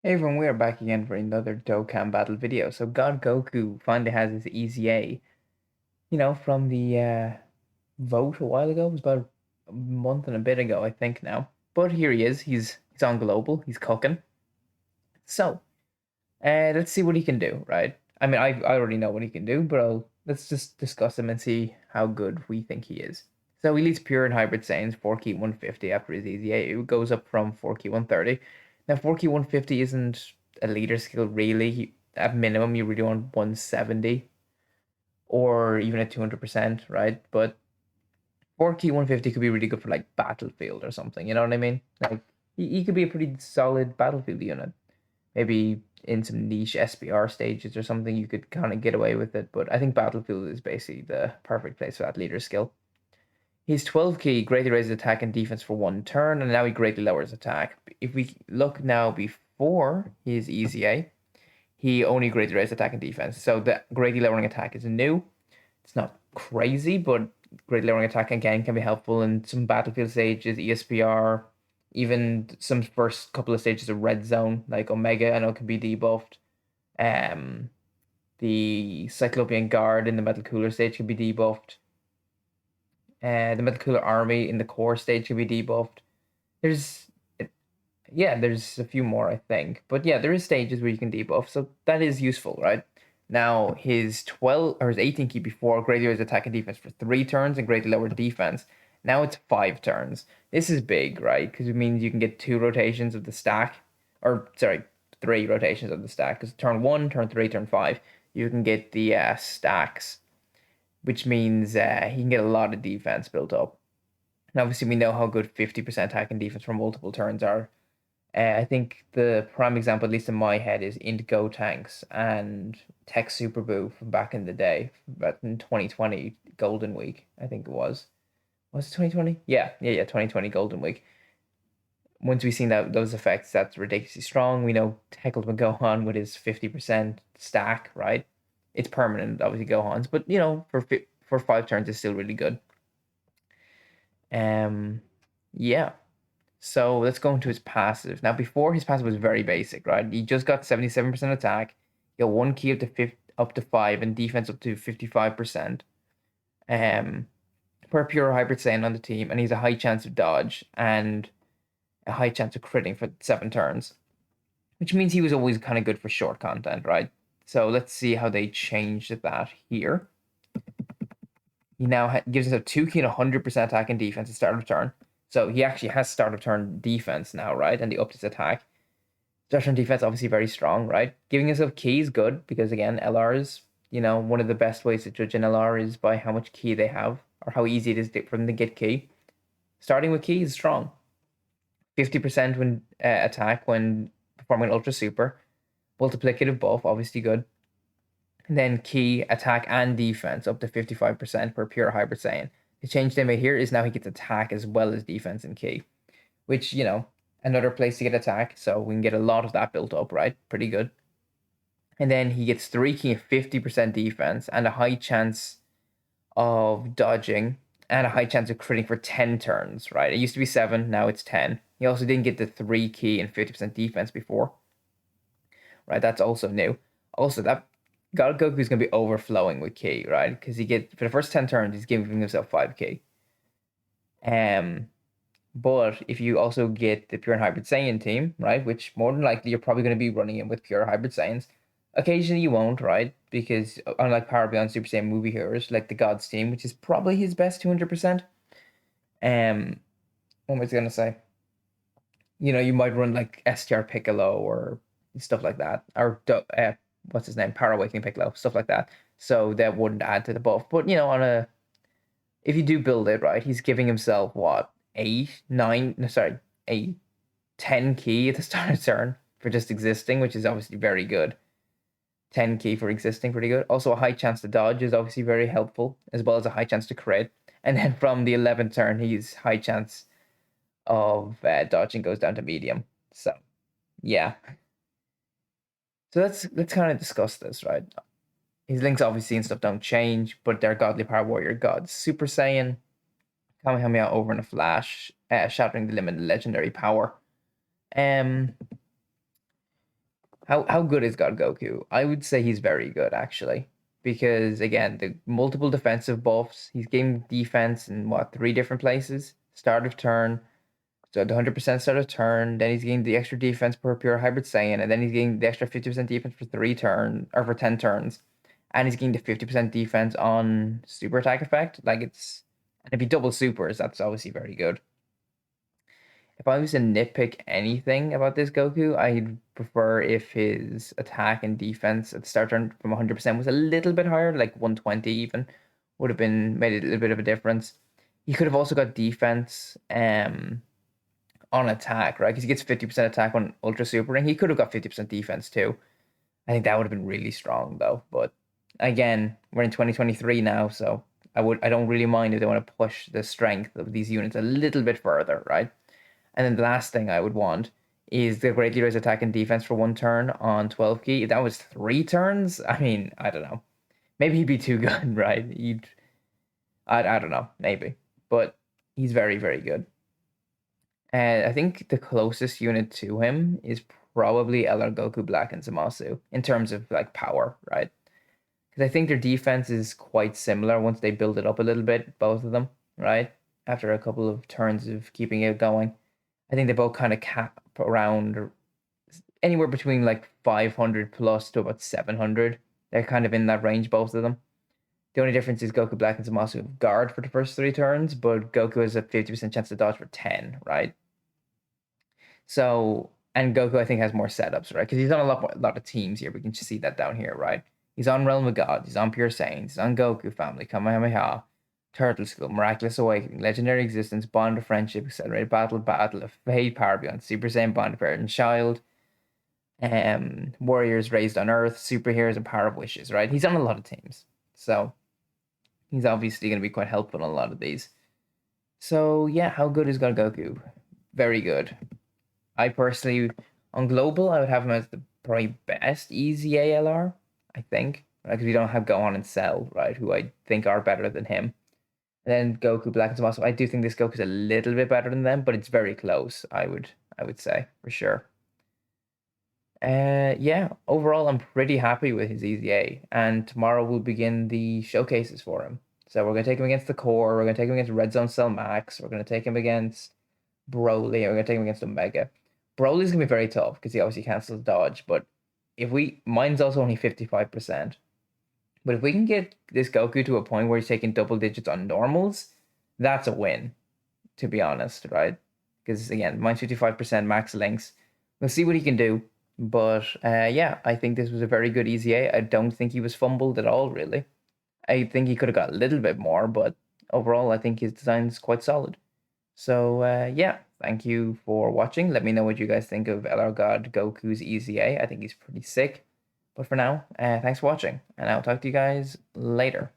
Hey everyone, we are back again for another Dokkan battle video. So God Goku finally has his EZA, from the vote a while ago. It was about a month and a bit ago, I think now. But here he is. He's on global. He's cooking. So let's see what he can do, right? I mean, I already know what he can do, but let's just discuss him and see how good we think he is. So he leads pure and hybrid Saiyans 4 key 150 after his EZA. It goes up from 4 key 130. Now 4 key 150 isn't a leader skill really. At minimum, you really want 170 or even at 200%, right? But 4 key 150 could be really good for like Battlefield or something. You know what I mean? Like he could be a pretty solid Battlefield unit. Maybe in some niche SBR stages or something, you could kind of get away with it. But I think Battlefield is basically the perfect place for that leader skill. He's 12 key, greatly raises attack and defense for 1 turn, and now he greatly lowers attack. If we look now before his EZA, he only greatly raised attack and defense. So the greatly lowering attack is new. It's not crazy, but greatly lowering attack again can be helpful in some Battlefield stages, ESPR, even some first couple of stages of Red Zone, like Omega, I know can be debuffed. Um, the Cyclopean Guard in the Metal Cooler stage can be debuffed. The Metal Cooler Army in the core stage can be debuffed. There's, yeah, there's a few more, I think. But yeah, there is stages where you can debuff, so that is useful, right? Now, his 12 or his 18 key before greatly raised attack and defense for 3 turns and greatly lowered defense. Now it's 5 turns. This is big, right? Because it means you can get 2 rotations of the stack, or sorry, 3 rotations of the stack. Because turn 1, turn 3, turn 5, you can get the stacks, which means he can get a lot of defense built up. And obviously, we know how good 50% attack and defense for multiple turns are. I think the prime example, at least in my head, is Indigo Tanks and Tech Super Boo from back in the day, but in 2020 Golden Week, I think it was. Was it 2020? Yeah, 2020 Golden Week. Once we've seen those effects, that's ridiculously strong. We know Heckleman Gohan with his 50% stack, right? It's permanent, obviously Gohan's, but for 5 turns, it's still really good. Yeah. So let's go into his passive. Now, before his passive was very basic, right? He just got 77% attack, he got 1 key up to 5, and defense up to 55%. For a pure hybrid Saiyan on the team, and he's a high chance of dodge and a high chance of critting for 7 turns, which means he was always kind of good for short content, right? So let's see how they changed that here. He now gives us a 2 key and 100% attack and defense at start of turn. So he actually has start of turn defense now, right? And he upped his attack. Start of turn defense obviously very strong, right? Giving yourself key is good because again, LRs, one of the best ways to judge an LR is by how much key they have or how easy it is for them to get key. Starting with key is strong. 50% when attack when performing Ultra Super. Multiplicative buff, obviously good. And then key, attack, and defense up to 55% per pure hybrid Saiyan. The change they made here is now he gets attack as well as defense and key, which, another place to get attack. So we can get a lot of that built up, right? Pretty good. And then he gets 3 key and 50% defense and a high chance of dodging and a high chance of critting for 10 turns, right? It used to be 7, now it's 10. He also didn't get the 3 key and 50% defense before, right? That's also new. Also, that God Goku is going to be overflowing with key, right? Because for the first 10 turns, he's giving himself 5 key. But if you also get the Pure and Hybrid Saiyan team, right, which more than likely you're probably going to be running in with Pure Hybrid Saiyans, occasionally you won't, right? Because unlike Power Beyond Super Saiyan movie heroes, like the Gods team, which is probably his best 200%, what was I going to say? You might run like STR Piccolo or stuff like that, or what's his name, Power Awakening Piccolo, stuff like that. So that wouldn't add to the buff. But if you do build it right, he's giving himself what 8, 9, no, sorry, 8, 10 key at the start of turn for just existing, which is obviously very good. 10 key for existing, pretty good. Also, a high chance to dodge is obviously very helpful, as well as a high chance to crit. And then from the 11th turn, he's high chance of dodging goes down to medium. So, yeah. So let's kind of discuss this, right? His links obviously and stuff don't change, but they're Godly Power Warrior gods. Super Saiyan, Kamehameha over in a flash, shattering the limit of legendary power. How good is God Goku? I would say he's very good actually, because again, the multiple defensive buffs. He's getting defense in what, three different places. Start of turn, so the 100% start of turn. Then he's getting the extra defense per pure hybrid Saiyan, and then he's getting the extra 50% defense for 3 turn or for 10 turns, and he's getting the 50% defense on super attack effect. Like it's, and if he double supers, that's obviously very good. If I was to nitpick anything about this Goku, I'd prefer if his attack and defense at the start turn from 100% was a little bit higher, like 120 even, would have been made a little bit of a difference. He could have also got defense on attack, right? Because he gets 50% attack on Ultra Super Ring. He could have got 50% defense too. I think that would have been really strong though. But again, we're in 2023 now, so I don't really mind if they want to push the strength of these units a little bit further, right? And then the last thing I would want is the Great Leader's attack and defense for 1 turn on 12 key. If that was 3 turns, I mean, I don't know. Maybe he'd be too good, right? I don't know, maybe. But he's very, very good. And I think the closest unit to him is probably LR Goku Black and Zamasu in terms of like power, right? Because I think their defense is quite similar once they build it up a little bit, both of them, right? After a couple of turns of keeping it going. I think they both kind of cap around anywhere between like 500 plus to about 700. They're kind of in that range, both of them. The only difference is Goku Black and Zamasu have guard for the first 3 turns, but Goku has a 50% chance to dodge for 10, right? So, and Goku I think has more setups, right? Because he's on a lot of teams here. We can just see that down here, right? He's on Realm of God, he's on Pure Saiyans, he's on Goku Family, Kamehameha, Turtle School, Miraculous Awakening, Legendary Existence, Bond of Friendship, Accelerated Battle of Fate, Power Beyond, Super Saiyan, Bond of Parent and Child, Warriors Raised on Earth, Superheroes, and Power of Wishes, right? He's on a lot of teams. So he's obviously going to be quite helpful in a lot of these. So yeah, how good is God Goku? Very good. I personally, on global, I would have him as the probably best EZA LR, I think. Because we don't have Gohan and Cell, right? Who I think are better than him. And then Goku, Black and Zamasu. I do think this Goku's a little bit better than them, but it's very close, I would say, for sure. Yeah, overall I'm pretty happy with his EZA. And tomorrow we'll begin the showcases for him. So we're gonna take him against the core, we're gonna take him against Red Zone Cell Max, we're gonna take him against Broly, and we're gonna take him against Omega. Broly's gonna be very tough because he obviously cancels dodge, but if mine's also only 55%. But if we can get this Goku to a point where he's taking double digits on normals, that's a win, to be honest, right? Because again, mine's 55% max links. We'll see what he can do. But yeah, I think this was a very good EZA. I don't think he was fumbled at all, really. I think he could have got a little bit more, but overall, I think his design is quite solid. So yeah, thank you for watching. Let me know what you guys think of LR God Goku's EZA. I think he's pretty sick. But for now, thanks for watching, and I'll talk to you guys later.